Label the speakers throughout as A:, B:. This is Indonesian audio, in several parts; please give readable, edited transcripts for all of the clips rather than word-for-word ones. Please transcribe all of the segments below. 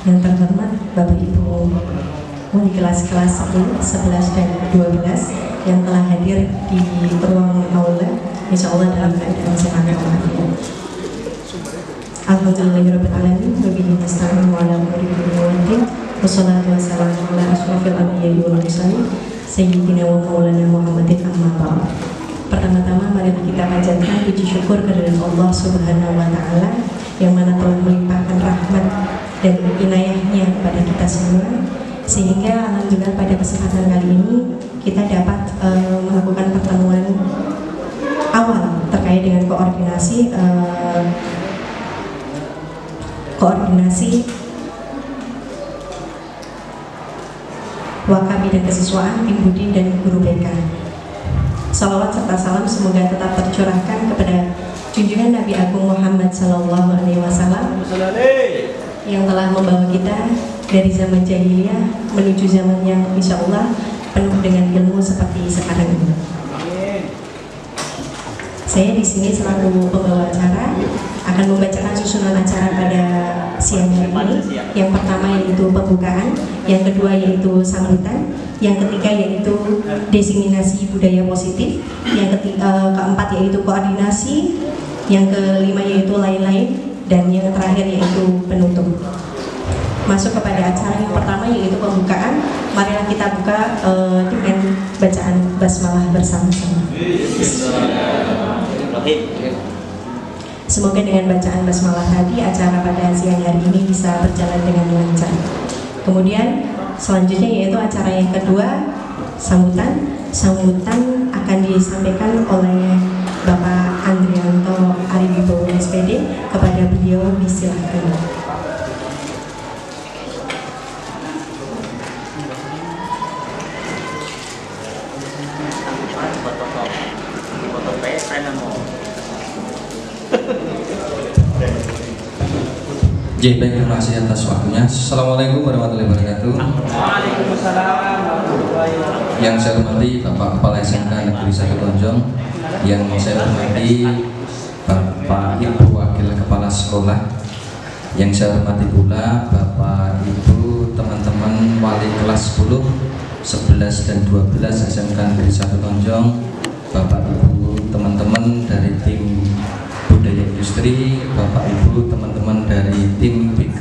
A: Yang terhormat Bapak Ibu wali kelas-kelas 10, 11, dan 12 yang telah hadir di ruang aula, insya Allah dalam keadaan sehat walafiat. Alhamdulillahirrahmanirrahim. Wabillahi nasta'in wa ala umuri dunya wassalatu wassalamu ala asyrafil anbiya'i wal mursalin sayyidina wa maulana Muhammadin amma ba'd. Pertama-tama mari kita panjatkan puji syukur kehadirat Allah Subhanahu wa taala yang mana telah melimpahkan rahmat dan inayahnya kepada kita semua, sehingga alhamdulillah pada kesempatan kali ini kita dapat melakukan pertemuan awal terkait dengan koordinasi Wakabi dan Kesiswaan Tim Budi dan Guru BK. Salawat serta salam semoga tetap tercurahkan kepada junjungan Nabi Agung Muhammad Sallallahu Alaihi Wasallam yang telah membawa kita dari zaman jahiliyah menuju zaman yang insya Allah penuh dengan ilmu seperti sekarang ini. Saya di sini selaku pembawa acara akan membacakan susunan acara pada siang hari ini. Yang pertama yaitu pembukaan, yang kedua yaitu sambutan, yang ketiga yaitu diseminasi budaya positif, yang keempat yaitu koordinasi, yang kelima yaitu lain-lain, dan yang terakhir yaitu penutup. Masuk kepada acara yang pertama yaitu pembukaan. Marilah kita buka dengan bacaan basmalah bersama-sama. Semoga dengan bacaan basmalah tadi acara pada siang hari ini bisa berjalan dengan lancar. Kemudian selanjutnya yaitu acara yang kedua, sambutan. Sambutan akan disampaikan oleh Bapak Andrianto Ariwibowo SPD. Kepada beliau disilahkan.
B: Baik, terima kasih atas waktunya. Assalamualaikum warahmatullahi wabarakatuh.
C: Waalaikumsalam.
B: Yang saya hormati Bapak Kepala SMK Negeri 1 Tonjong, yang saya hormati Bapak Ibu Wakil Kepala Sekolah, yang saya hormati pula Bapak Ibu teman-teman wali kelas 10, 11 dan 12 SMK Negeri 1 Tonjong, Bapak Ibu teman-teman dari tim budaya industri, Bapak Ibu teman-teman dari tim BK.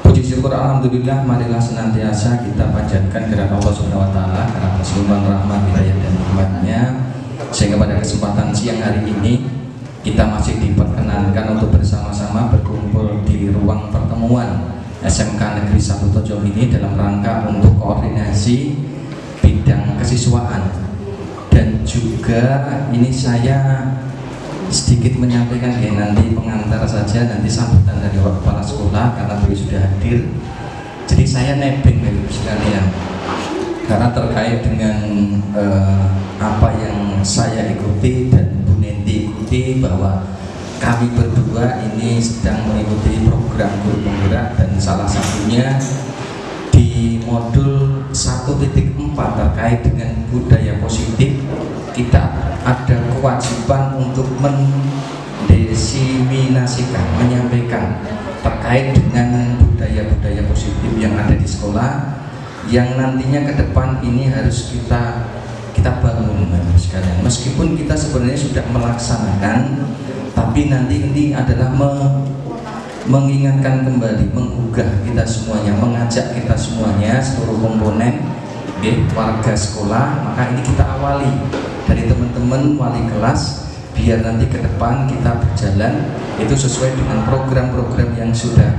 B: Puji syukur alhamdulillah, marilah senantiasa kita panjatkan kehadirat Allah Subhanahu wa taala karena limpahan rahmat, hidayah dan rahmatnya, sehingga pada kesempatan siang hari ini kita masih diperkenankan untuk bersama-sama berkumpul di ruang pertemuan SMK Negeri 1 Tonjong ini dalam rangka untuk koordinasi bidang kesiswaan. Dan juga ini saya sedikit menyampaikan ya, nanti pengantar saja, nanti sambutan dari kepala sekolah karena beliau sudah hadir. Jadi saya nebeng Bapak sekalian karena terkait dengan apa yang saya ikuti dan Bu Nenti ikuti, bahwa kami berdua ini sedang mengikuti program guru penggerak, dan salah satunya di modul 1.4 terkait dengan budaya positif. Kita ada kewajiban untuk mendiseminasikan, menyampaikan terkait dengan budaya-budaya positif yang ada di sekolah, yang nantinya ke depan ini harus kita bangun sekalian. Meskipun kita sebenarnya sudah melaksanakan, tapi nanti ini adalah mengingatkan kembali, menggugah kita semuanya, mengajak kita semuanya, seluruh komponen warga sekolah. Maka ini kita awali dari teman-teman wali kelas, biar nanti ke depan kita berjalan itu sesuai dengan program-program yang sudah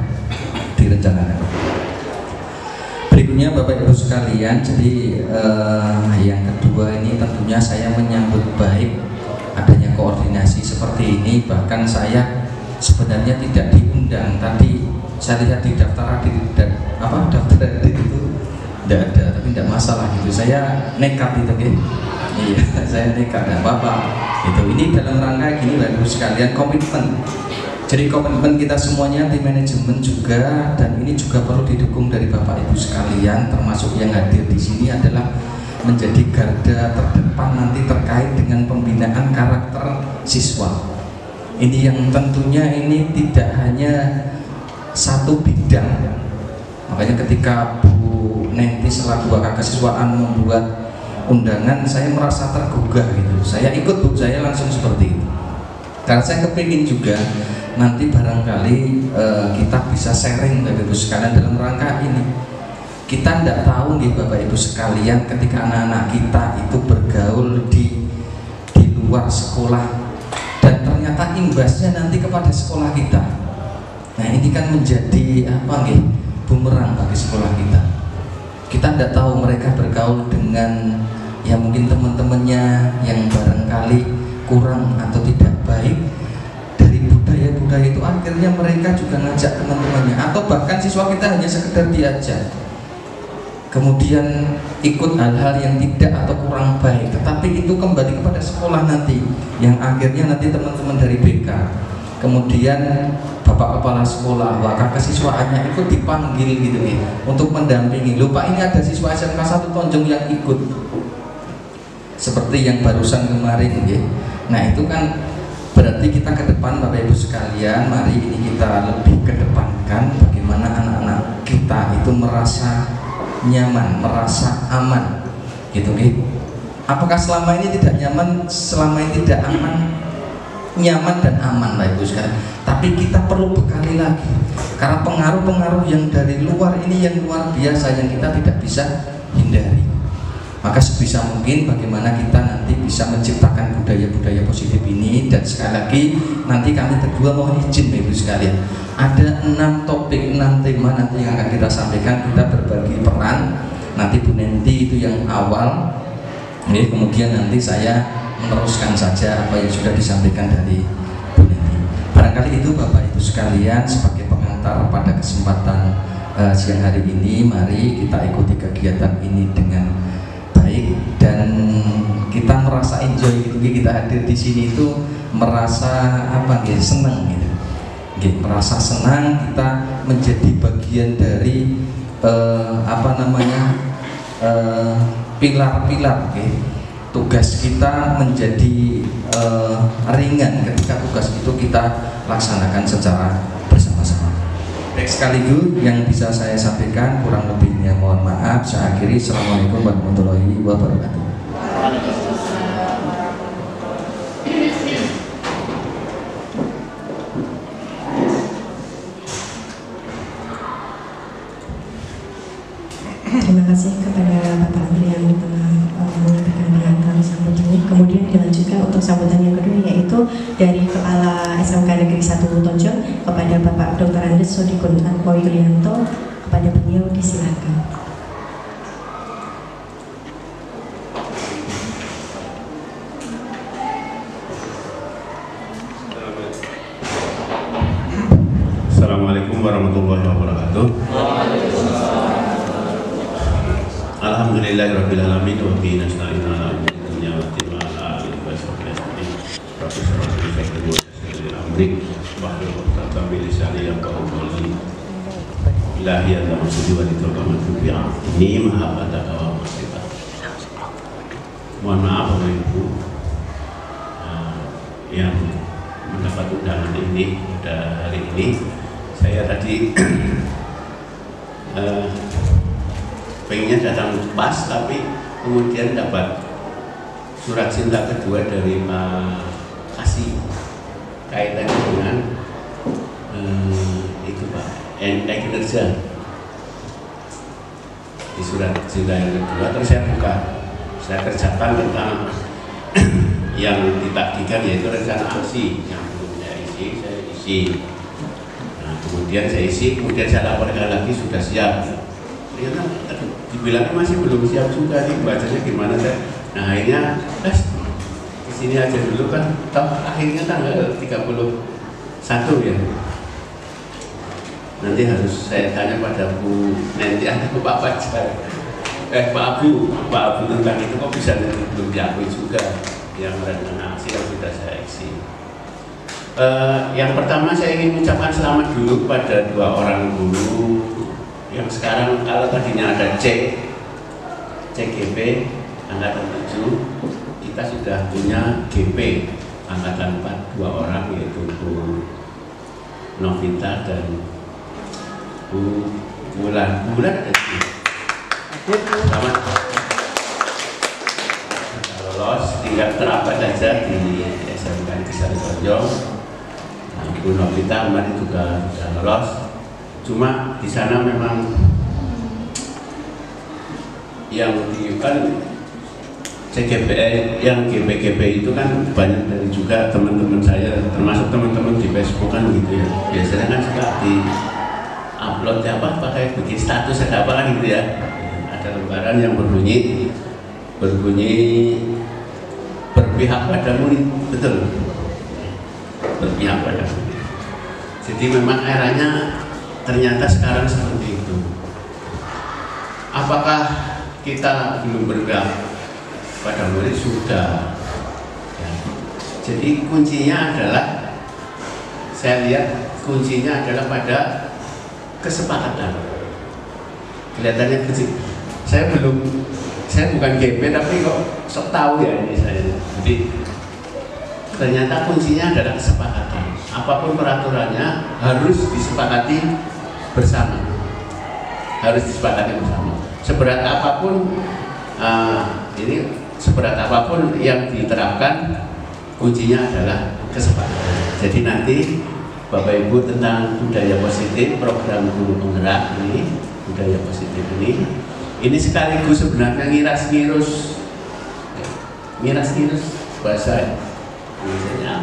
B: direncanakan. Berikutnya Bapak Ibu sekalian, jadi yang kedua ini tentunya saya menyambut baik adanya koordinasi seperti ini. Bahkan saya sebenarnya tidak diundang, tadi saya lihat di daftar hadir itu tidak ada, tapi tidak masalah gitu. Saya nekat itu gitu. Iya, saya nekat, tidak apa-apa. Ini dalam rangka gini Bapak Ibu sekalian, komitmen. Jadi komitmen kita semuanya di manajemen juga, dan ini juga perlu didukung dari Bapak Ibu sekalian, termasuk yang hadir di sini adalah menjadi garda terdepan nanti terkait dengan pembinaan karakter siswa. Ini yang tentunya ini tidak hanya satu bidang. Makanya ketika Bu Nenti selaku wakil kesiswaan membuat undangan, saya merasa tergugah gitu. Saya ikut Bu, saya langsung seperti itu. Karena saya kepingin juga nanti barangkali kita bisa sharing Bapak Ibu sekalian dalam rangka ini. Kita tidak tahu nih Bapak Ibu sekalian, ketika anak-anak kita itu bergaul di luar sekolah dan ternyata imbasnya nanti kepada sekolah kita. Nah ini kan menjadi apa nih, bumerang bagi sekolah kita. Kita tidak tahu mereka bergaul dengan ya mungkin teman-temannya yang barangkali kurang atau tidak baik dari budaya-budaya itu, akhirnya mereka juga ngajak teman-temannya atau bahkan siswa kita hanya sekedar diajak kemudian ikut hal-hal yang tidak atau kurang baik, tetapi itu kembali kepada sekolah nanti yang akhirnya nanti teman-teman dari BK kemudian Bapak Kepala Sekolah, wakil kesiswaannya ikut dipanggil gitu nih untuk mendampingi. Lupa ini ada siswa SMK 1 Tonjong yang ikut seperti yang barusan kemarin ya. Nah itu kan berarti kita ke depan Bapak Ibu sekalian, mari ini kita lebih kedepankan bagaimana anak-anak kita itu merasa nyaman, merasa aman gitu nih. Apakah selama ini tidak nyaman, selama ini tidak aman? Nyaman dan aman Bapak Ibu sekalian, tapi kita perlu bekali lagi karena pengaruh-pengaruh yang dari luar ini yang luar biasa yang kita tidak bisa hindari. Maka sebisa mungkin bagaimana kita nanti bisa menciptakan budaya-budaya positif ini. Dan sekali lagi nanti kami berdua mohon izin Bapak Ibu sekalian, ada 6 topik, 6 tema nanti yang akan kita sampaikan. Kita berbagi peran, nanti Bu Nenti itu yang awal ya, kemudian nanti saya meneruskan saja apa yang sudah disampaikan dari Bu Nenti. Barangkali itu Bapak Ibu sekalian sebagai pengantar pada kesempatan siang hari ini. Mari kita ikuti kegiatan ini dengan baik dan kita merasa enjoy gitu. Kita hadir di sini itu merasa apa gitu, senang gitu. Merasa senang kita menjadi bagian dari apa namanya pilar-pilar gitu. Tugas kita menjadi ringan ketika tugas itu kita laksanakan secara bersama-sama. Baik, sekaligus yang bisa saya sampaikan, kurang lebihnya mohon maaf. Saya akhiri. Assalamualaikum warahmatullahi wabarakatuh.
A: Terima kasih kepada Bapak Andri yang telah menyampaikan pengantar sambutan. Kemudian dilanjutkan untuk sambutan yang kedua, yaitu dari Kepala SMK Negeri 1 Tonjong kepada Bapak Dr. Andes Sodikun Anko Yulianto. Kepada beliau disilakan.
D: Assalamualaikum warahmatullahi wabarakatuh. Alhamdulillahirabbil alamin wa bihi nasta'in ala umuri dunya wa din wa ala alihi wa sahbihi ajma'in. Rabbi shrah li sadri wa yassir li amri wahlul 'uqdatam min lisani yafqahu qawli. Ilahi anta maksudi wa litorkamatu bi'ini mahabbataka wa maksifat. Mohon maaf Bapak Ibu yang mendapat undangan ini pada hari ini. Saya tadi pengennya datang pas, tapi kemudian dapat surat cinta kedua dari Pak Kasih kaitannya dengan itu Pak, kinerja. Di surat cinta yang kedua terus saya buka, saya kerjakan tentang yang ditagihkan, yaitu rencana aksi yang belum saya isi. Nah, kemudian saya isi, kemudian saya laporkan lagi sudah siap. Ternyata dibilangnya masih belum siap juga nih, bacanya gimana saya. Nah akhirnya kesini aja dulu kan, toh akhirnya tanggal 31 ya. Nanti harus saya tanya pada Bu Nenti atau Pak Fajar, Pak Abu tentang itu kok bisa belum diakui juga yang rencana aksi yang sudah saya isi. Yang pertama saya ingin mengucapkan selamat dulu pada 2 orang guru yang sekarang, kalau tadinya ada CGP angkatan 7, kita sudah punya GP angkatan 4, 2 orang, yaitu Bu Novita dan Bulan ada sih. Selamat. Lolos, tinggal terapat aja di SMK Negeri Satu Tonjong. Bu Novita kemarin juga sudah lolos. Cuma di sana memang yang kan CGPE, yang GP itu kan banyak dari juga teman-teman saya, termasuk teman-teman di Facebook kan gitu ya. Biasanya kan suka di upload apa pakai bikin status ada apa kan gitu ya. Ada lembaran yang berbunyi berpihak padamu, betul, berpihak padamu. Jadi memang eranya ternyata sekarang seperti itu. Apakah kita belum berpihak pada murid? Sudah ya. Jadi kuncinya adalah, saya lihat kuncinya adalah pada kesepakatan. Kelihatannya kecil. Saya bukan GP tapi kok sok tahu ya ini saya. Jadi ternyata kuncinya adalah kesepakatan. Apapun peraturannya harus disepakati bersama. Harus disepakati bersama. Seberat apapun seberat apapun yang diterapkan, kuncinya adalah kesepakatan. Jadi nanti Bapak Ibu tentang budaya positif, program guru penggerak ini, budaya positif ini sekaligus sebenarnya ngiras-ngirus bahasa Indonesia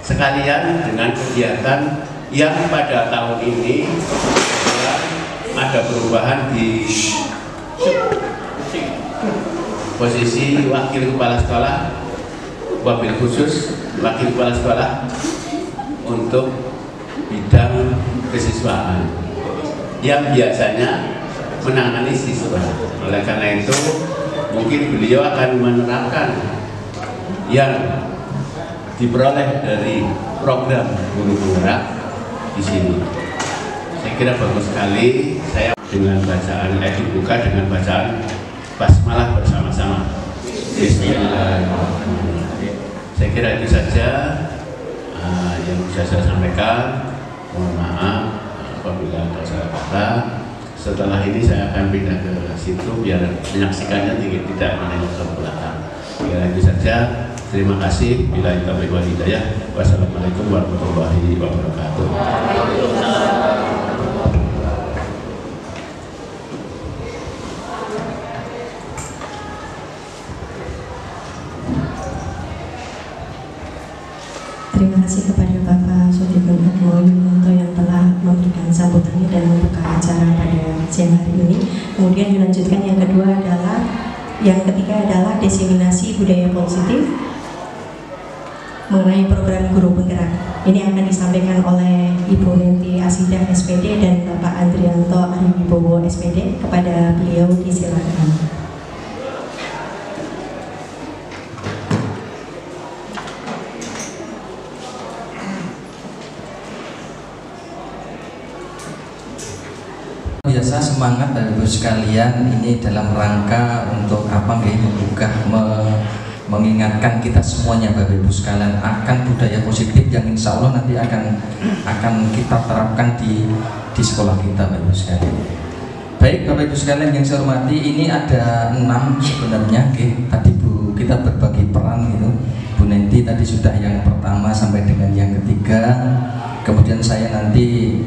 D: sekalian dengan kegiatan yang pada tahun ini ada perubahan di posisi wakil kepala sekolah, wabil khusus wakil kepala sekolah untuk bidang kesiswaan yang biasanya menangani siswa. Oleh karena itu mungkin beliau akan menerapkan yang diperoleh dari program guru penggerak di sini. Saya kira bagus sekali. Saya dengan bacaan dibuka dengan bacaan basmalah bersama-sama. Bismillahirrahmanirrahim. Saya kira itu saja yang bisa saya sampaikan. Mohon maaf apabila ada salah kata. Setelah ini saya akan pindah ke situ biar menyaksikannya tidak menengok ke belakang. Kira itu saja. Terima kasih. Bila taufiq wal hidayah. Wassalamualaikum warahmatullahi wabarakatuh.
A: Terima kasih kepada Bapak Sudibyo Yulianto yang telah memberikan sambutannya dan membuka acara pada siang hari ini. Kemudian dilanjutkan yang ketiga adalah diseminasi budaya positif mengenai program guru penggerak. Ini akan disampaikan oleh Ibu Nenti Asidah SPD dan Bapak Andrianto Ariwibowo SPD. Kepada beliau disilakan.
B: Biasa semangat dari ibu sekalian ini dalam rangka untuk apa nggih mengingatkan kita semuanya Bapak Ibu sekalian akan budaya positif yang insya Allah nanti akan kita terapkan di sekolah kita Bapak Ibu sekalian. Baik Bapak Ibu sekalian yang saya hormati, ini ada 6 sebenarnya tadi Bu kita berbagi peran gitu. Bu Nenti tadi sudah yang pertama sampai dengan yang ketiga, kemudian saya nanti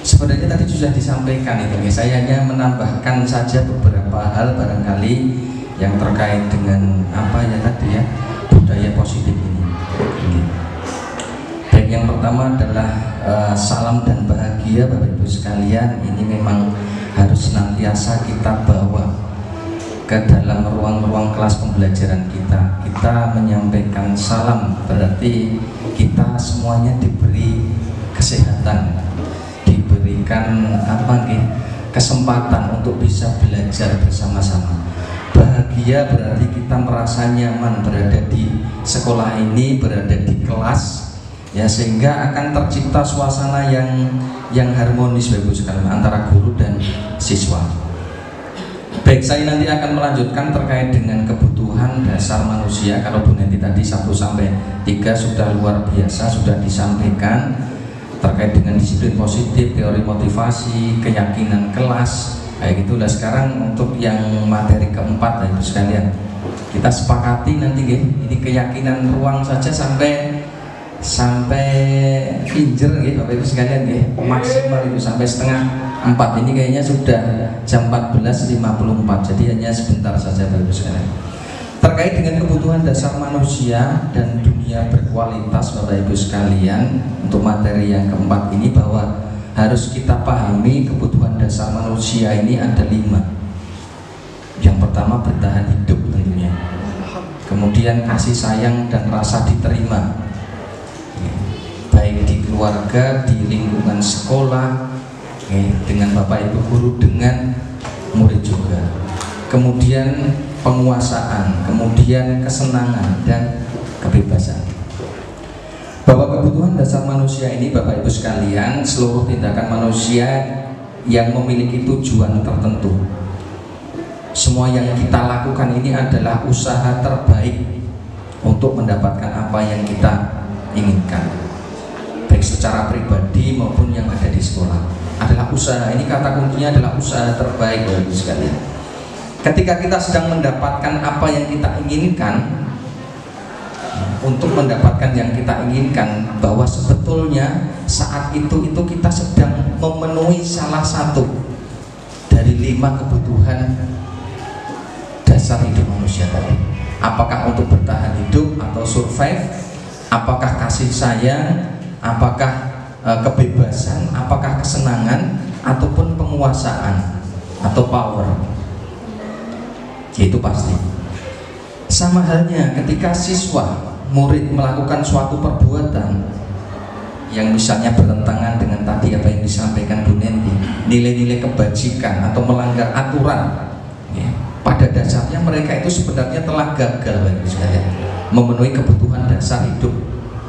B: sebenarnya tadi sudah disampaikan itu, saya hanya menambahkan saja beberapa hal barangkali yang terkait dengan apa ya tadi ya, budaya positif ini. Baik, yang pertama adalah salam dan bahagia Bapak Ibu sekalian. Ini memang harus senantiasa kita bawa ke dalam ruang-ruang kelas pembelajaran kita. Kita menyampaikan salam berarti kita semuanya diberi kesehatan, diberikan kesempatan untuk bisa belajar bersama-sama. Bahagia berarti kita merasa nyaman berada di sekolah ini, berada di kelas ya, sehingga akan tercipta suasana yang harmonis Bapak Ibu sekalian antara guru dan siswa. Baik, saya nanti akan melanjutkan terkait dengan kebutuhan kebutuhan dasar manusia. Kalau Bu Nenti tadi 1 sampai 3 sudah luar biasa, sudah disampaikan terkait dengan disiplin positif, teori motivasi, keyakinan kelas, kayak gitulah. Sekarang untuk yang materi keempat, Ibu sekalian, kita sepakati nanti ini keyakinan ruang saja sampai pinjer Bapak Ibu sekalian maksimal itu sampai setengah 4. Ini kayaknya sudah jam 14.54, jadi hanya sebentar saja Bapak Ibu sekalian. Terkait dengan kebutuhan dasar manusia dan dunia berkualitas Bapak Ibu sekalian, untuk materi yang keempat ini bahwa harus kita pahami kebutuhan dasar manusia ini ada 5. Yang pertama bertahan hidup tentunya, kemudian kasih sayang dan rasa diterima, baik di keluarga, di lingkungan sekolah, dengan Bapak Ibu guru, dengan murid juga. Kemudian penguasaan, kemudian kesenangan dan kebebasan. Bahwa kebutuhan dasar manusia ini Bapak Ibu sekalian, seluruh tindakan manusia yang memiliki tujuan tertentu. Semua yang kita lakukan ini adalah usaha terbaik untuk mendapatkan apa yang kita inginkan, baik secara pribadi maupun yang ada di sekolah. Adalah usaha, ini kata kuncinya adalah usaha terbaik Bapak Ibu sekalian. Ketika kita sedang mendapatkan apa yang kita inginkan, untuk mendapatkan yang kita inginkan, bahwa sebetulnya saat itu kita sedang memenuhi salah satu dari 5 kebutuhan dasar hidup manusia tadi. Apakah untuk bertahan hidup atau survive, apakah kasih sayang, apakah kebebasan, apakah kesenangan, ataupun penguasaan atau power. Itu pasti. Sama halnya ketika siswa, murid melakukan suatu perbuatan yang misalnya bertentangan dengan tadi apa yang disampaikan Bu Nenti, nilai-nilai kebajikan atau melanggar aturan, pada dasarnya mereka itu sebenarnya telah gagal Bapak Ibu sekalian memenuhi kebutuhan dasar hidup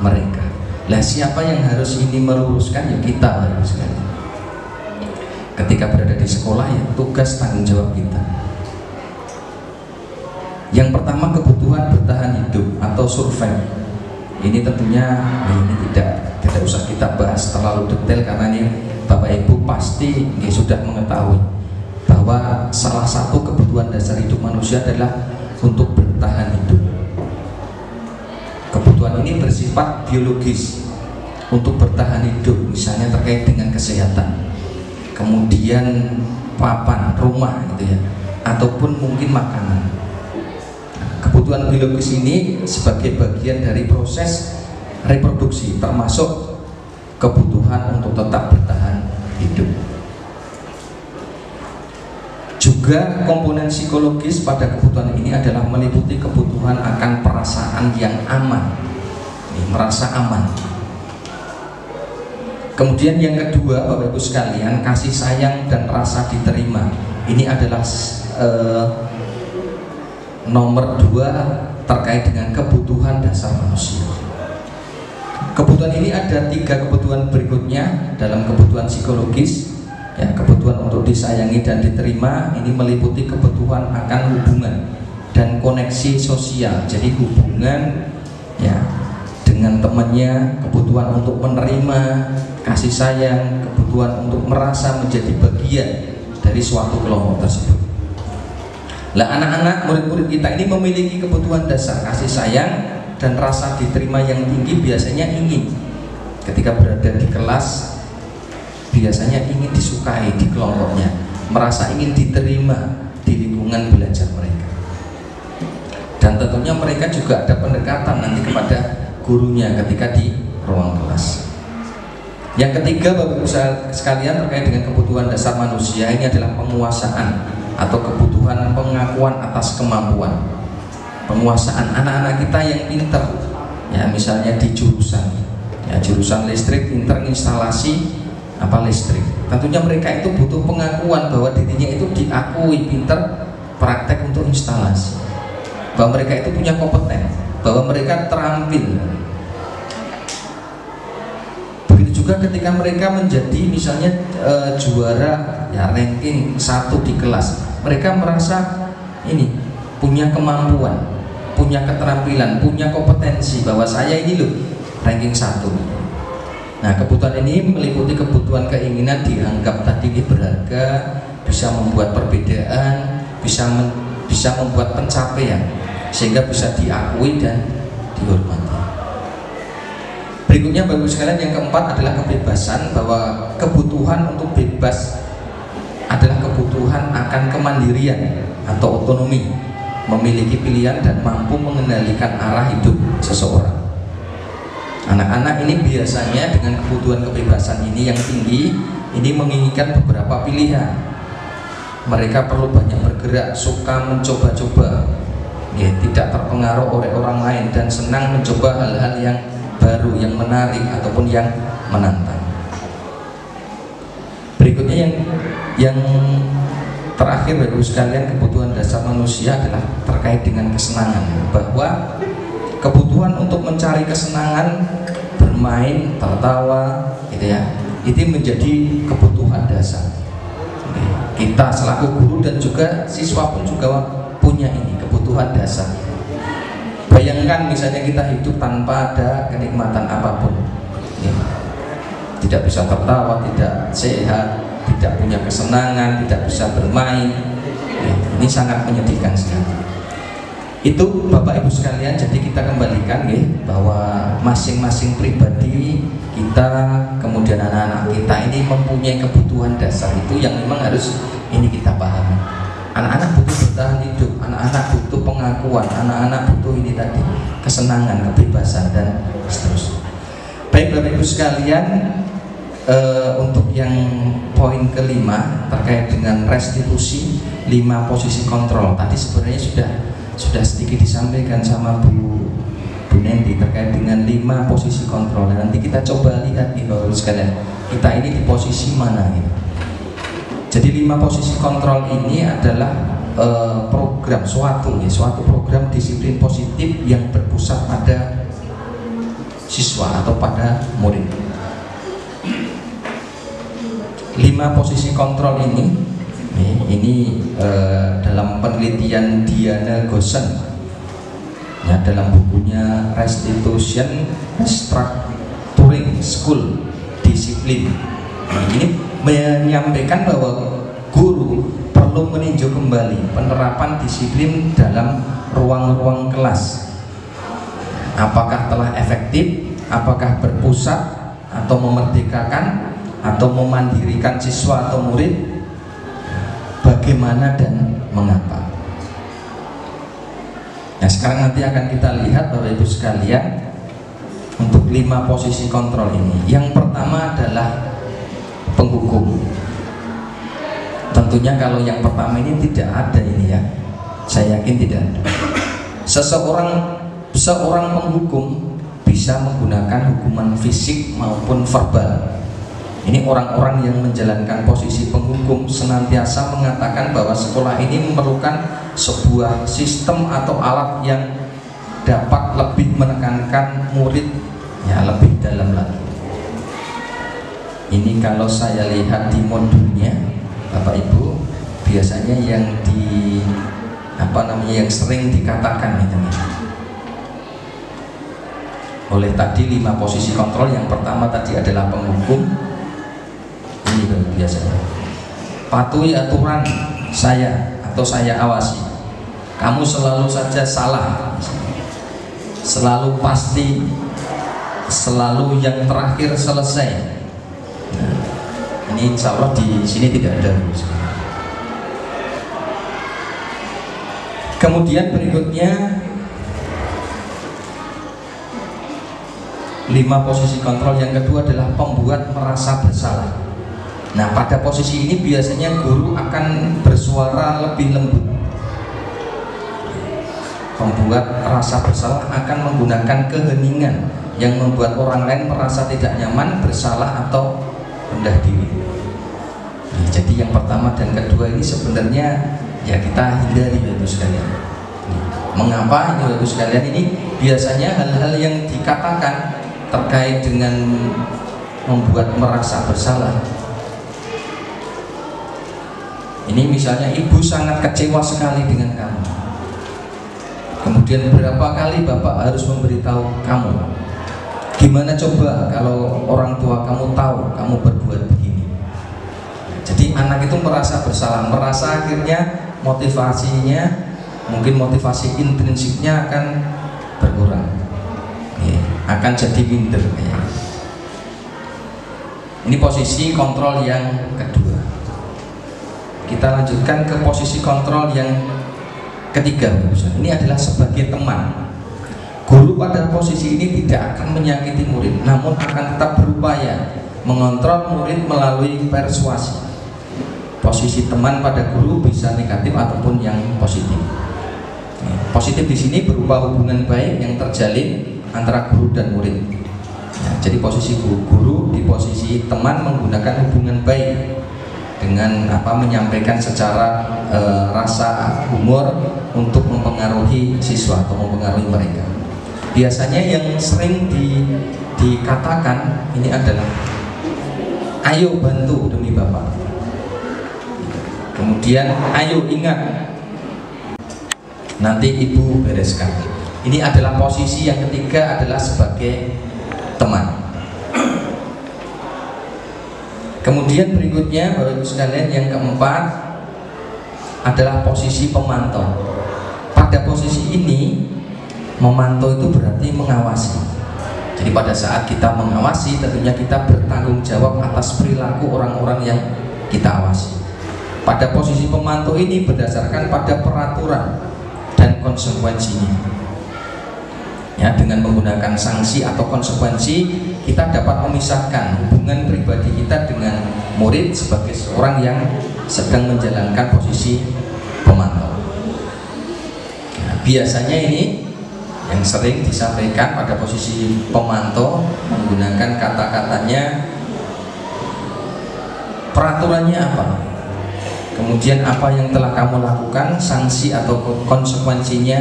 B: mereka. Lah siapa yang harus ini meluruskan? Ya kita Bapak Ibu sekalian. Ketika berada di sekolah, ya tugas tanggung jawab kita. Yang pertama kebutuhan bertahan hidup atau survive. Ini tentunya ini tidak usah kita bahas terlalu detail, karena ini Bapak Ibu pasti sudah mengetahui bahwa salah satu kebutuhan dasar hidup manusia adalah untuk bertahan hidup. Kebutuhan ini bersifat biologis, untuk bertahan hidup, misalnya terkait dengan kesehatan, kemudian papan, rumah gitu ya, ataupun mungkin makanan. Kebutuhan biologis ini sebagai bagian dari proses reproduksi, termasuk kebutuhan untuk tetap bertahan hidup. Juga komponen psikologis pada kebutuhan ini adalah meliputi kebutuhan akan perasaan yang aman, merasa aman. Kemudian yang kedua Bapak Ibu sekalian, kasih sayang dan rasa diterima. Ini adalah nomor 2 terkait dengan kebutuhan dasar manusia. Kebutuhan ini ada 3 kebutuhan berikutnya dalam kebutuhan psikologis. Ya, kebutuhan untuk disayangi dan diterima ini meliputi kebutuhan akan hubungan dan koneksi sosial. Jadi hubungan ya dengan temannya, kebutuhan untuk menerima kasih sayang, kebutuhan untuk merasa menjadi bagian dari suatu kelompok tersebut. Lah anak-anak murid-murid kita ini memiliki kebutuhan dasar kasih sayang dan rasa diterima yang tinggi. Biasanya ingin ketika berada di kelas, biasanya ingin disukai di kelompoknya, merasa ingin diterima di lingkungan belajar mereka. Dan tentunya mereka juga ada pendekatan nanti kepada gurunya ketika di ruang kelas. Yang ketiga Bapak Ibu sekalian, terkait dengan kebutuhan dasar manusia ini adalah penguasaan atau kebutuhan pengakuan atas kemampuan. Penguasaan anak-anak kita yang pinter, ya misalnya di jurusan, ya jurusan listrik, pinter instalasi apa listrik. Tentunya mereka itu butuh pengakuan bahwa dirinya itu diakui pinter praktek untuk instalasi, bahwa mereka itu punya kompeten, bahwa mereka terampil. Begitu juga ketika mereka menjadi misalnya juara ya ranking 1 di kelas, mereka merasa ini punya kemampuan punya keterampilan, punya kompetensi bahwa saya ini loh ranking 1. Nah, kebutuhan ini meliputi kebutuhan keinginan dianggap tadi berharga, bisa membuat perbedaan, bisa membuat pencapaian sehingga bisa diakui dan dihormati. Berikutnya Bapak Ibu sekalian, yang keempat adalah kebebasan, bahwa kebutuhan untuk bebas adalah kebutuhan akan kemandirian atau otonomi, memiliki pilihan dan mampu mengendalikan arah hidup seseorang. Anak-anak ini biasanya dengan kebutuhan kebebasan ini yang tinggi, ini menginginkan beberapa pilihan. Mereka perlu banyak bergerak, suka mencoba-coba, ya, tidak terpengaruh oleh orang lain, dan senang mencoba hal-hal yang baru, yang menarik ataupun yang menantang. Berikutnya yang terakhir Bapak Ibu sekalian, kebutuhan dasar manusia adalah terkait dengan kesenangan, bahwa kebutuhan untuk mencari kesenangan, bermain, tertawa, gitu ya, itu menjadi kebutuhan dasar. Kita selaku guru dan juga siswa pun juga punya ini kebutuhan dasar. Bayangkan misalnya kita hidup tanpa ada kenikmatan apapun, ya, tidak bisa tertawa, tidak sehat, tidak punya kesenangan, tidak bisa bermain, ya, ini sangat menyedihkan sekali. Itu Bapak Ibu sekalian, jadi kita kembalikan ya, bahwa masing-masing pribadi kita, kemudian anak-anak kita ini mempunyai kebutuhan dasar itu yang memang harus ini kita pahami. Anak-anak butuh bertahan hidup, anak-anak butuh pengakuan, anak-anak butuh ini tadi, kesenangan, kebebasan, dan seterusnya. Baik Bapak Ibu sekalian, untuk yang poin kelima terkait dengan restitusi 5 posisi kontrol, tadi sebenarnya sudah sedikit disampaikan sama Bu Nendi terkait dengan 5 posisi kontrol. Nanti kita coba lihat nih Bapak Ibu sekalian, kita ini di posisi mana gitu. Jadi 5 posisi kontrol ini adalah program suatu program disiplin positif yang berpusat pada siswa atau pada murid. 5 posisi kontrol ini dalam penelitian Diana Gosen ya, dalam bukunya Restitution Structuring School Discipline, ini menyampaikan bahwa guru perlu meninjau kembali penerapan disiplin dalam ruang-ruang kelas. Apakah telah efektif, apakah berpusat atau memerdekakan atau memandirikan siswa atau murid, bagaimana dan mengapa. Nah, sekarang nanti akan kita lihat Bapak Ibu sekalian untuk 5 posisi kontrol ini. Yang pertama adalah penghukum. Tentunya kalau yang pertama ini tidak ada ini ya, saya yakin tidak ada. Seorang penghukum bisa menggunakan hukuman fisik maupun verbal. Ini orang-orang yang menjalankan posisi penghukum senantiasa mengatakan bahwa sekolah ini memerlukan sebuah sistem atau alat yang dapat lebih menekankan murid ya lebih dalam lagi. Ini kalau saya lihat di modulnya Bapak Ibu, biasanya yang yang sering dikatakan itu oleh tadi 5 posisi kontrol. Yang pertama tadi adalah penghukum. Ini biasanya patuhi aturan saya atau saya awasi, kamu selalu saja salah, selalu pasti, selalu yang terakhir selesai. Nah, ini insya Allah di sini tidak ada. Kemudian berikutnya 5 posisi kontrol yang kedua adalah pembuat merasa bersalah. Nah, pada posisi ini biasanya guru akan bersuara lebih lembut. Pembuat rasa bersalah akan menggunakan keheningan yang membuat orang lain merasa tidak nyaman, bersalah atau rendah diri. Nah, jadi yang pertama dan kedua ini sebenarnya ya kita hindari Bapak sekalian. Mengapa ini Bapak sekalian? Ini biasanya hal-hal yang dikatakan terkait dengan membuat merasa bersalah. Ini misalnya ibu sangat kecewa sekali dengan kamu. Kemudian berapa kali bapak harus memberitahu kamu? Gimana coba kalau orang tua kamu tahu kamu berbuat begini? Jadi anak itu merasa bersalah, merasa akhirnya motivasinya, mungkin motivasi intrinsiknya akan berkurang, akan jadi minder. Ini posisi kontrol yang kedua. Kita lanjutkan ke posisi kontrol yang ketiga. Ini adalah sebagai teman. Guru pada posisi ini tidak akan menyakiti murid, namun akan tetap berupaya mengontrol murid melalui persuasi. Posisi teman pada guru bisa negatif ataupun yang positif. Positif di sini berupa hubungan baik yang terjalin antara guru dan murid. Jadi posisi guru di posisi teman menggunakan hubungan baik dengan menyampaikan secara rasa humor untuk mempengaruhi siswa atau mempengaruhi mereka. Biasanya yang sering dikatakan ini adalah ayo bantu demi Bapak. Kemudian ayo ingat nanti Ibu bereskan. Ini adalah posisi yang ketiga, adalah sebagai teman. Kemudian berikutnya Bapak Ibu sekalian, yang keempat adalah posisi pemantau. Pada posisi ini memantau itu berarti mengawasi. Jadi pada saat kita mengawasi, tentunya kita bertanggung jawab atas perilaku orang-orang yang kita awasi. Pada posisi pemantau ini berdasarkan pada peraturan dan konsekuensinya. Ya, dengan menggunakan sanksi atau konsekuensi, kita dapat memisahkan hubungan pribadi kita dengan murid sebagai seorang yang sedang menjalankan posisi pemantau. Nah, biasanya ini yang sering disampaikan pada posisi pemantau menggunakan kata-katanya, peraturannya apa, kemudian apa yang telah kamu lakukan, sanksi atau konsekuensinya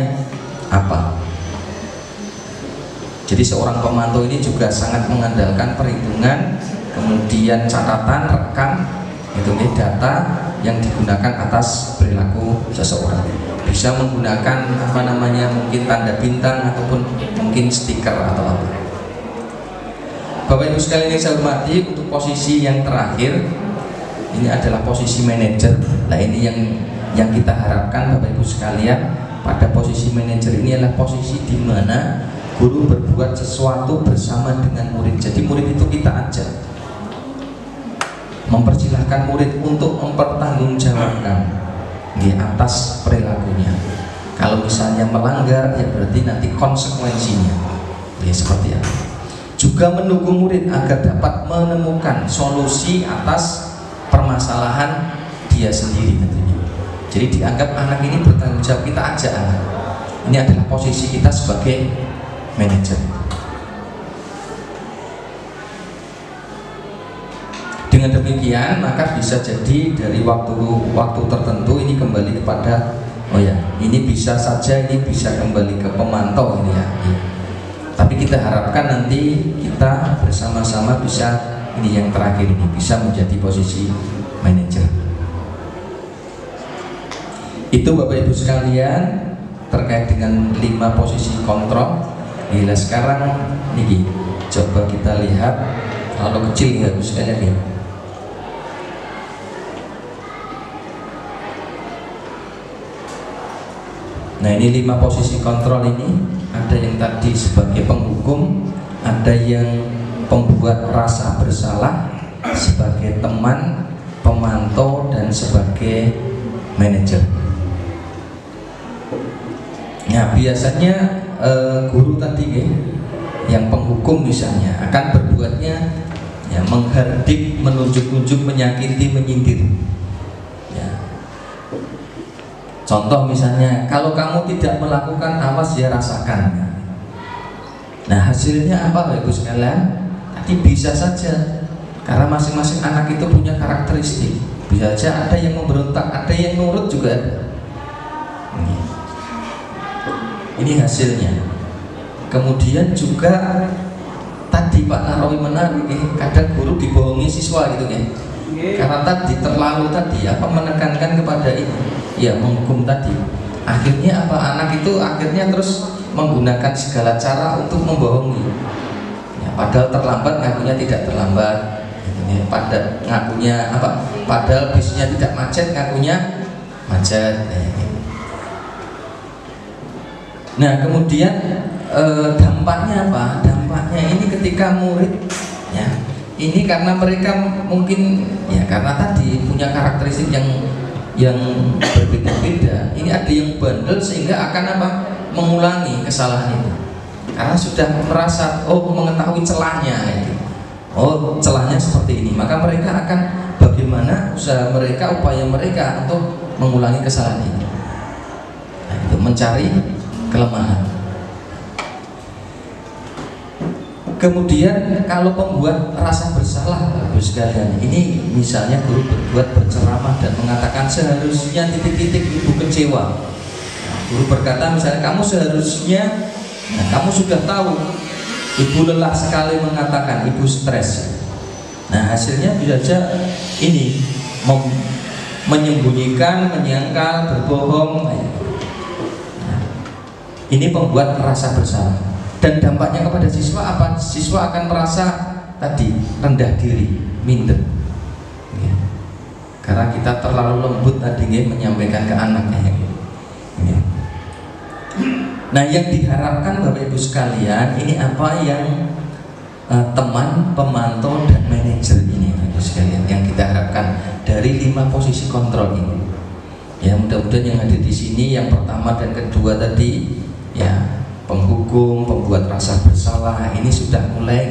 B: apa. Jadi seorang pemantau ini juga sangat mengandalkan perhitungan, kemudian catatan, rekam, itu data yang digunakan atas perilaku seseorang. Bisa menggunakan mungkin tanda bintang ataupun mungkin stiker atau apa. Bapak Ibu sekalian yang saya hormati, untuk posisi yang terakhir ini adalah posisi manajer. Nah, ini yang kita harapkan Bapak Ibu sekalian, pada posisi manajer ini adalah posisi di mana guru berbuat sesuatu bersama dengan murid. Jadi murid itu kita ajak, mempersilahkan murid untuk mempertanggungjawabkan di atas perilakunya. Kalau misalnya melanggar, ya berarti nanti konsekuensinya. Ya seperti apa? Juga mendukung murid agar dapat menemukan solusi atas permasalahan dia sendiri tentunya. Jadi dianggap anak ini bertanggung jawab, kita ajak anak. Ini adalah posisi kita sebagai manajer. Dengan demikian maka bisa jadi dari waktu tertentu ini kembali kepada ini bisa saja ini bisa kembali ke pemantau ini ya. Tapi kita harapkan nanti kita bersama-sama bisa, ini yang terakhir ini bisa menjadi posisi manajer. Itu Bapak Ibu sekalian terkait dengan 5 posisi kontrol. Nah, sekarang ini coba kita lihat kalau kecil ya Ibu sekalian ya. Nah, ini 5 posisi kontrol ini, ada yang tadi sebagai penghukum, ada yang pembuat rasa bersalah, sebagai teman, pemantau, dan sebagai manajer. Nah, biasanya guru tadi yang penghukum misalnya akan berbuatnya ya menghardik, menunjuk-nunjuk, menyakiti, menyindir. Ya. Contoh misalnya, kalau kamu tidak melakukan, awas ya rasakan. Nah, hasilnya apa Bapak Ibu sekalian? Tadi bisa saja, karena masing-masing anak itu punya karakteristik. Bisa saja ada yang memberontak, ada yang nurut juga. Ini hasilnya. Kemudian juga tadi Pak Narawi menarik, kadang guru dibohongi siswa gitu kan. Karena tadi terlalu menekankan kepada ini, ya menghukum tadi. Akhirnya apa? Anak itu akhirnya terus menggunakan segala cara untuk membohongi. Ya, padahal terlambat ngakunya tidak terlambat. Ya, ngakunya apa? Padahal bisnya tidak macet ngakunya macet. Nah kemudian dampaknya apa? Dampaknya ini ketika murid, ya, ini karena mereka mungkin ya karena tadi punya karakteristik yang berbeda-beda. Ini ada yang bandel sehingga akan apa? Mengulangi kesalahan itu. Karena sudah merasa mengetahui celahnya itu. Oh celahnya seperti ini, maka mereka akan bagaimana usaha mereka, upaya mereka untuk mengulangi kesalahan ini. Nah, itu mencari kelemahan. Kemudian kalau pembuat rasa bersalah, Bapak sekalian, ini misalnya guru berceramah dan mengatakan seharusnya titik-titik ibu kecewa. Guru berkata misalnya kamu seharusnya, kamu sudah tahu ibu lelah sekali mengatakan ibu stres. Nah hasilnya bisa saja ini menyembunyikan, menyangkal, berbohong. Nah, ini pembuat rasa bersalah. Dan dampaknya kepada siswa apa? Siswa akan merasa tadi rendah diri, minder. Ya. Karena kita terlalu lembut tadi menyampaikan ke anaknya. Ya. Nah yang diharapkan Bapak Ibu sekalian ini apa yang teman, pemantau dan manajer ini Bapak Ibu sekalian yang kita harapkan dari 5 posisi kontrol ini. Ya mudah-mudahan yang hadir di sini yang pertama dan kedua tadi ya penghukum, pembuat rasa bersalah ini sudah mulai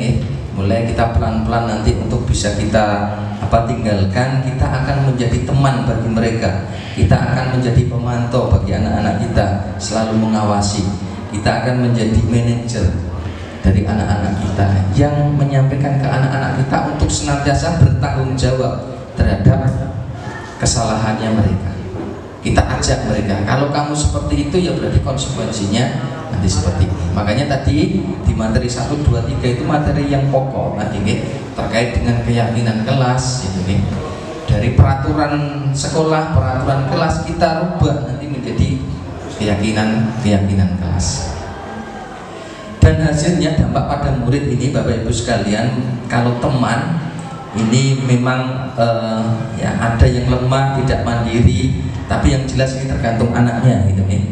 B: kita pelan-pelan nanti untuk bisa kita tinggalkan. Kita akan menjadi teman bagi mereka, kita akan menjadi pemantau bagi anak-anak kita, selalu mengawasi. Kita akan menjadi manajer dari anak-anak kita yang menyampaikan ke anak-anak kita untuk senantiasa bertanggung jawab terhadap kesalahannya mereka. Kita ajak mereka, kalau kamu seperti itu ya berarti konsekuensinya nanti seperti ini. Makanya tadi di materi 1, 2, 3 itu materi yang pokok tadi terkait dengan keyakinan kelas gitu, dari peraturan sekolah, peraturan kelas kita rubah nanti menjadi keyakinan kelas. Dan hasilnya dampak pada murid ini Bapak Ibu sekalian, kalau teman ini memang ya ada yang lemah, tidak mandiri, tapi yang jelas ini tergantung anaknya gitu nih.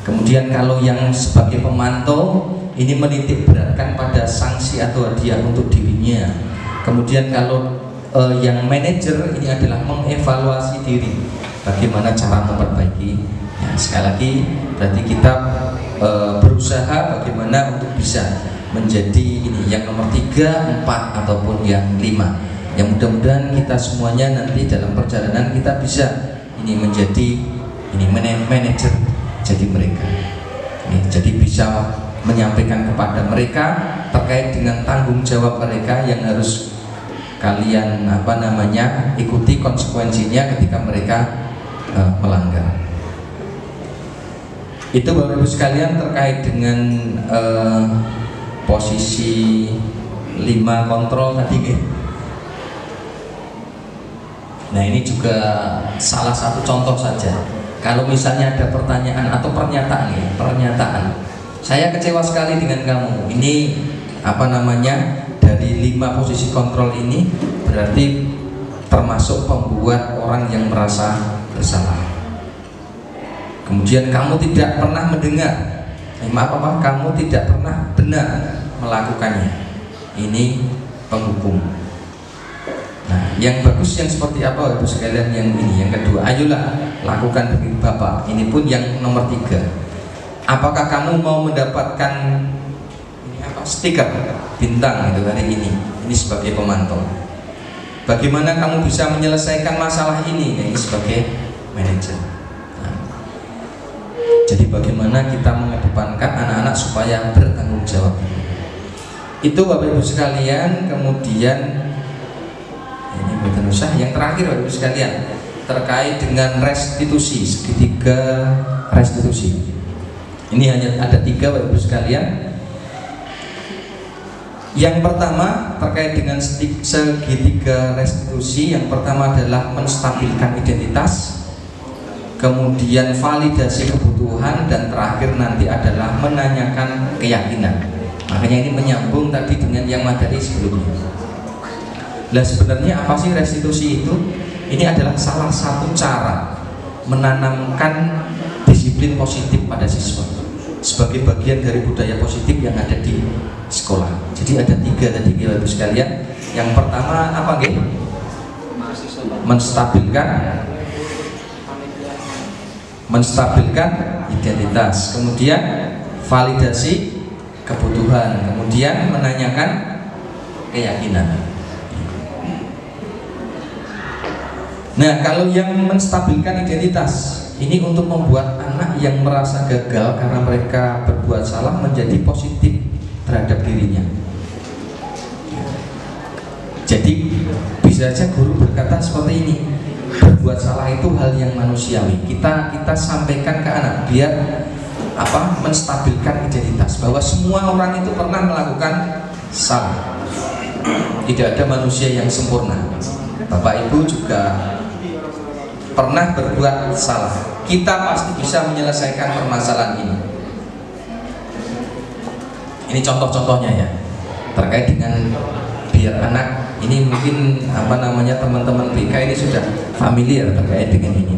B: Kemudian kalau yang sebagai pemantau ini menitik beratkan pada sanksi atau hadiah untuk dirinya. Kemudian kalau yang manajer ini adalah mengevaluasi diri, bagaimana cara memperbaiki. Ya, sekali lagi berarti kita berusaha bagaimana untuk bisa menjadi ini yang nomor 3, 4 ataupun yang 5. Yang mudah-mudahan kita semuanya nanti dalam perjalanan kita bisa ini menjadi ini manajer jadi mereka. Jadi bisa menyampaikan kepada mereka terkait dengan tanggung jawab mereka yang harus kalian ikuti konsekuensinya ketika mereka melanggar. Itu Bapak Ibu sekalian terkait dengan posisi 5 kontrol tadi. Nah ini juga salah satu contoh saja. Kalau misalnya ada pertanyaan atau pernyataan, saya kecewa sekali dengan kamu. Ini dari 5 posisi kontrol ini berarti termasuk pembuat orang yang merasa bersalah. Kemudian kamu tidak pernah mendengar, kamu tidak pernah benar melakukannya. Ini penghukum. Nah, yang bagus yang seperti apa Ibu sekalian yang ini, yang kedua, ayolah lakukan demi Bapak. Ini pun yang nomor 3. Apakah kamu mau mendapatkan stiker bintang itu hari ini sebagai pemantau? Bagaimana kamu bisa menyelesaikan masalah ini sebagai manajer? Nah, jadi bagaimana kita mengedepankan anak-anak supaya bertanggung jawab? Itu Bapak Ibu sekalian. Kemudian ini yang terakhir Bapak Ibu sekalian terkait dengan restitusi, segitiga restitusi. Ini hanya ada 3 Bapak Ibu sekalian. Yang pertama terkait dengan segitiga restitusi, yang pertama adalah menstabilkan identitas. kemudian validasi kebutuhan, dan terakhir nanti adalah menanyakan keyakinan. Makanya ini menyambung tadi dengan yang materi sebelumnya. Nah, sebenarnya apa sih restitusi itu? Ini adalah salah satu cara menanamkan disiplin positif pada siswa sebagai bagian dari budaya positif yang ada di sekolah. Jadi ada 3 tadi Bapak Ibu sekalian. Yang pertama apa nggih? menstabilkan identitas, kemudian validasi kebutuhan, kemudian menanyakan keyakinan. Nah, kalau yang menstabilkan identitas ini untuk membuat anak yang merasa gagal karena mereka berbuat salah menjadi positif terhadap dirinya. Jadi bisa saja guru berkata seperti ini, berbuat salah itu hal yang manusiawi. Kita sampaikan ke anak biar menstabilkan identitas bahwa semua orang itu pernah melakukan salah. Tidak ada manusia yang sempurna. Bapak Ibu juga pernah berbuat salah. Kita pasti bisa menyelesaikan permasalahan ini. Ini contoh-contohnya ya, terkait dengan biar anak ini mungkin teman-teman BK ini sudah familiar terkait dengan ini.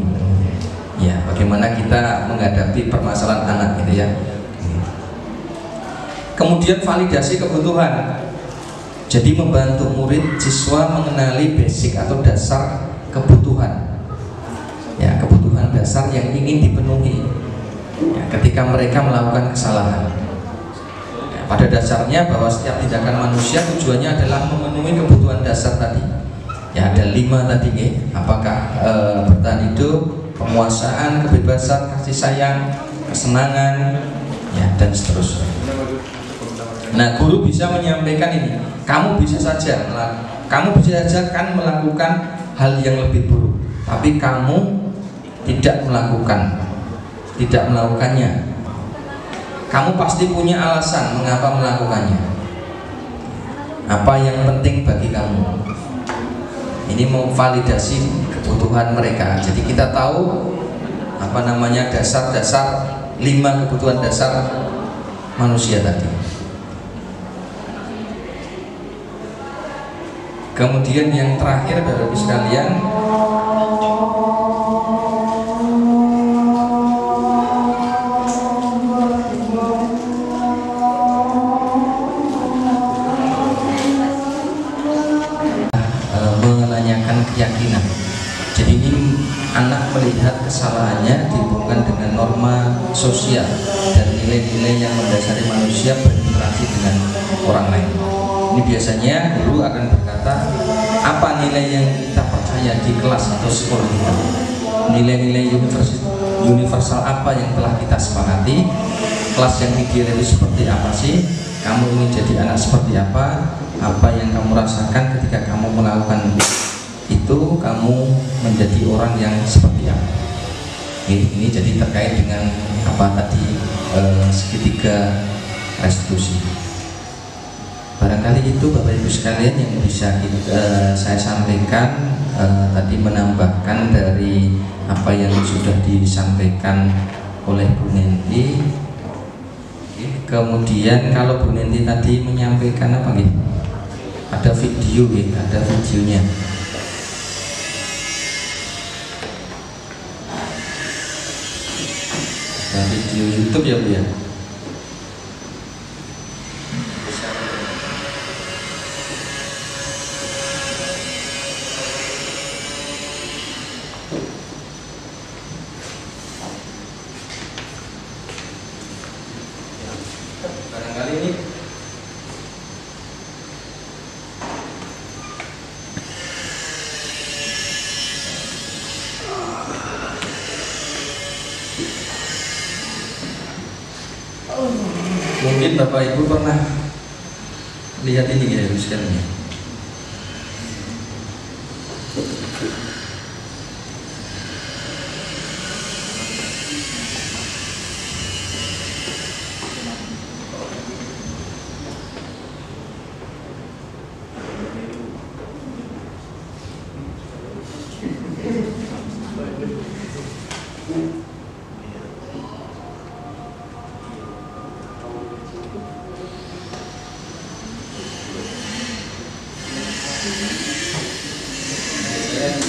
B: Ya, bagaimana kita menghadapi permasalahan anak gitu ya. Kemudian validasi kebutuhan. Jadi membantu murid siswa mengenali basic atau dasar kebutuhan. Ya, kebutuhan dasar yang ingin dipenuhi ya, ketika mereka melakukan kesalahan. Ya, pada dasarnya bahwa setiap tindakan manusia tujuannya adalah memenuhi kebutuhan dasar tadi. Ya, ada 5 tadi ya. Apakah bertahan hidup, penguasaan, kebebasan, kasih sayang, kesenangan, ya, dan seterusnya. Nah, guru bisa menyampaikan ini. Kamu bisa saja kan melakukan hal yang lebih buruk, tapi kamu tidak melakukannya. Kamu pasti punya alasan mengapa melakukannya. Apa yang penting bagi kamu? Ini memvalidasi kebutuhan mereka. Jadi kita tahu dasar-dasar 5 kebutuhan dasar manusia tadi. Kemudian yang terakhir Bapak Ibu sekalian, menanyakan keyakinan. Jadi ini anak melihat kesalahannya dihubungkan dengan norma sosial dan nilai-nilai yang mendasari manusia berinteraksi dengan orang lain. Ini biasanya guru akan berkata, apa nilai yang kita percaya di kelas atau sekolah kita? Nilai-nilai universal apa yang telah kita sepakati? Kelas yang ideal itu seperti apa sih? Kamu ingin jadi anak seperti apa? Apa yang kamu rasakan ketika kamu melakukan itu? Kamu menjadi orang yang seperti apa? Ini jadi terkait dengan segitiga restitusi. Barangkali itu Bapak Ibu sekalian yang bisa saya sampaikan, tadi menambahkan dari apa yang sudah disampaikan oleh Bu Nenti. Kemudian kalau Bu Nenti tadi menyampaikan apa gitu? Ada video gitu, ada videonya. Ada video YouTube ya Bu ya. Mungkin Bapak Ibu pernah lihat ini ya sekalian.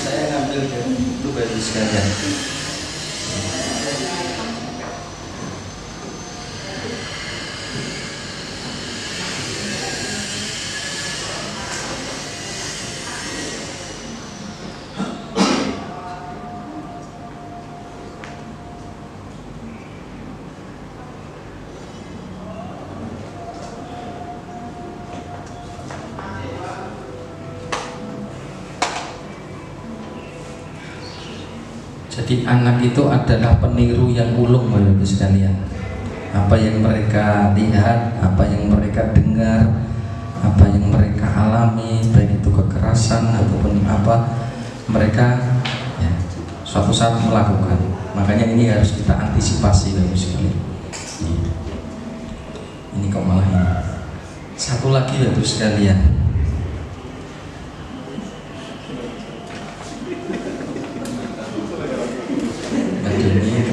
B: Saya ngambil itu baju sekalian. Jadi anak itu adalah peniru yang ulung, Bapak Ibu sekalian. Apa yang mereka lihat, apa yang mereka dengar, apa yang mereka alami, baik itu kekerasan ataupun apa, mereka ya, suatu saat melakukan. Makanya ini harus kita antisipasi, Bapak Ibu sekalian. Ini kok malah ini. Satu lagi, Bapak Ibu sekalian.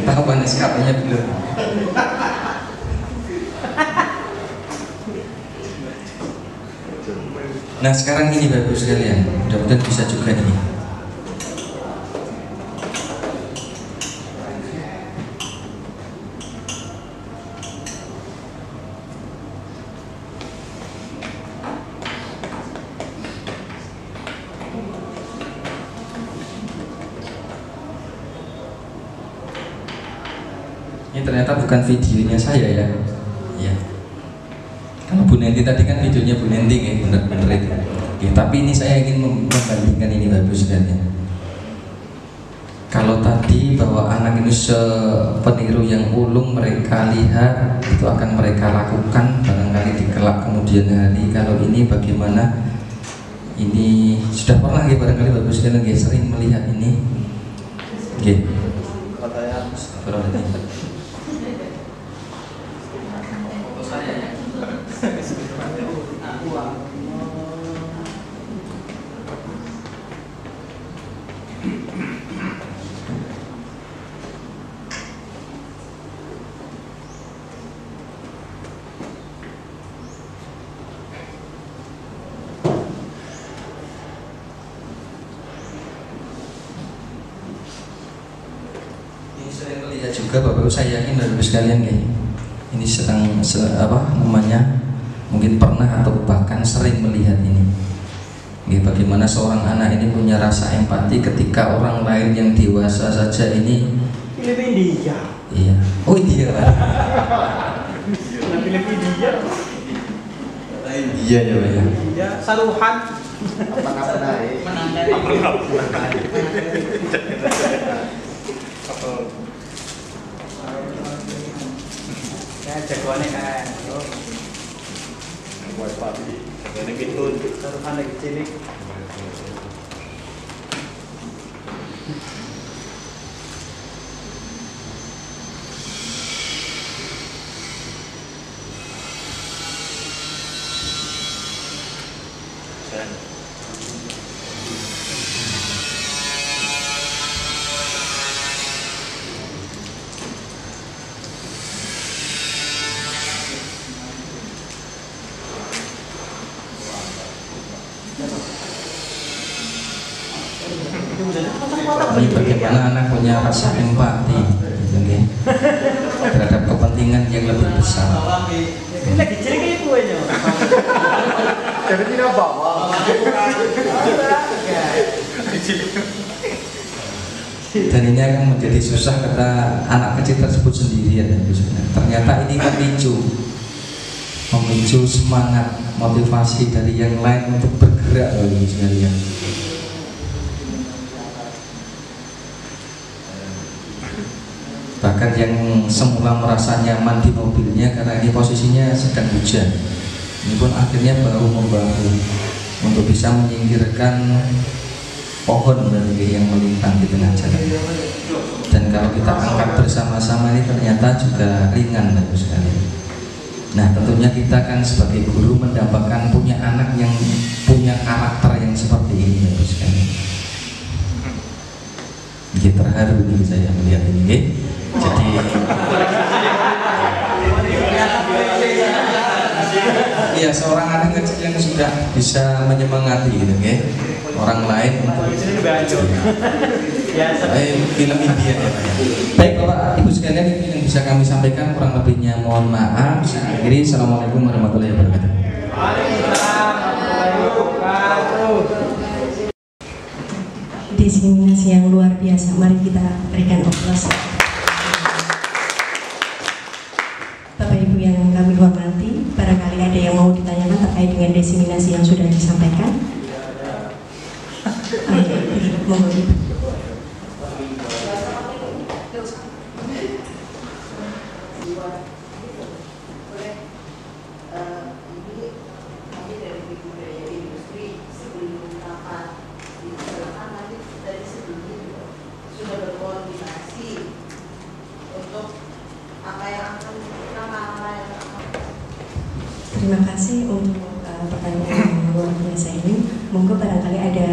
B: Ketahuan SKP-nya belum. Nah sekarang ini Bapak Ibu sekalian, mudah-mudahan bisa juga ini. Ini ternyata bukan videonya saya ya. Iya. Kalau Bu Nenti tadi kan videonya Bu Nenti ya, bener-bener itu. Ya, tapi ini saya ingin membandingkan ini Bapak Ibu sekalian. Kalau tadi bahwa anak ini peniru yang ulung mereka lihat itu akan mereka lakukan barangkali di kelak kemudian hari. Kalau ini bagaimana? Ini sudah pernah ya barangkali Bapak Ibu sekalian ya, sering melihat ini. Oke. Katanya saya melihat juga Bapak Ibu, saya yakin Bapak Ibu sekalian ya, ini sedang mungkin pernah atau bahkan sering melihat ini. Ya, bagaimana seorang anak ini punya rasa empati ketika orang lain yang dewasa saja ini.
C: Film India.
B: Iya. Oh India lah.
C: Film India.
B: India ya Pak ya.
C: India, Saruhan.
E: Apa naik?
C: Menang dari. Jagoannya kan,
E: Buat papi. Jagoannya gitu.
C: Saruhan lagi cilik.
B: Ini bagaimana anak punya rasa empati gitu, okay? Terhadap kepentingan yang lebih besar.
C: Ini lagi cilik kayak gue nya.
E: Jadi tidak bawa.
B: Dan ini akan menjadi susah kata anak kecil tersebut sendirian. Ternyata ini memicu semangat, motivasi dari yang lain untuk bergerak loh sekalian. Bahkan yang semula merasa nyaman di mobilnya karena ini posisinya sedang hujan, ini pun akhirnya bahu-membahu untuk bisa menyingkirkan pohon yang melintang di tengah jalan. Dan kalau kita angkat bersama-sama ini ternyata juga ringan bagus sekali. Nah tentunya kita kan sebagai guru mendapatkan punya anak yang punya karakter yang seperti ini bagus sekali. Gitu terharu nih saya melihat ini. Jadi ya seorang anak kecil yang sudah bisa menyemangati gitu, oke? Orang lain untuk film India ya Pak. Baik Bapak Ibu sekalian, ini yang bisa kami sampaikan, kurang lebihnya mohon maaf. Saya akhiri, assalamualaikum warahmatullahi wabarakatuh.
A: Diseminasi yang luar biasa, mari kita berikan aplaus. Bapak Ibu yang kami hormati, barangkali ada yang mau ditanyakan terkait dengan diseminasi yang sudah disampaikan. Monggo Ibu. Terima kasih untuk pertanyaan yang luar biasa ini. Monggo barangkali ada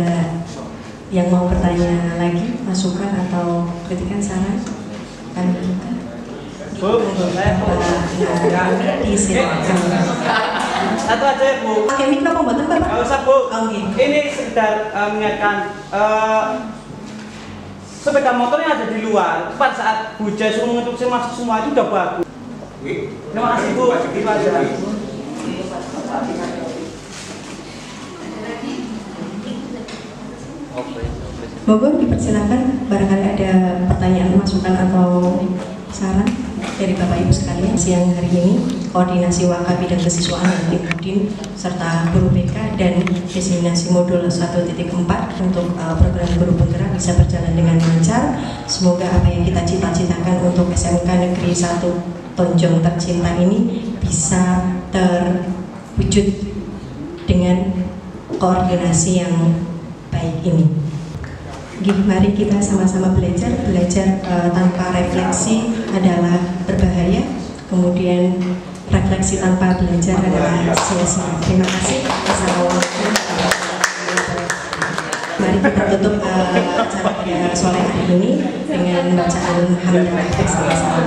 A: yang mau bertanya lagi, masukan atau kritikan, saran. Kami buka.
C: Satu aja Bu.
A: Pakai mikrofon buatan Bapak?
C: Nggak usah Bu.
A: Oke.
C: Ini sekedar mengingatkan sepeda motor yang ada di luar pada saat Bu Jai suruh menginstruksi masuk semua itu udah bagus. Terima kasih Bu. Terima kasih.
A: Monggo dipersilakan, barangkali ada pertanyaan, masukan atau saran dari Bapak Ibu sekalian. Siang hari ini koordinasi Wakaf Bidang Kesiswaan dan Tim Udin serta guru BK dan diseminasi modul 1.4 untuk program guru penggerak bisa berjalan dengan lancar. Semoga apa yang kita cita-citakan untuk SMK Negeri 1 Tonjong tercinta ini bisa terwujud dengan koordinasi yang baik ini. Mari kita sama-sama belajar tanpa refleksi adalah berbahaya, kemudian refleksi tanpa belajar adalah sia-sia. Terima kasih. Assalamualaikum. Mari kita tutup acara pada sore hari ini dengan bacaan hamdalah bersama-sama.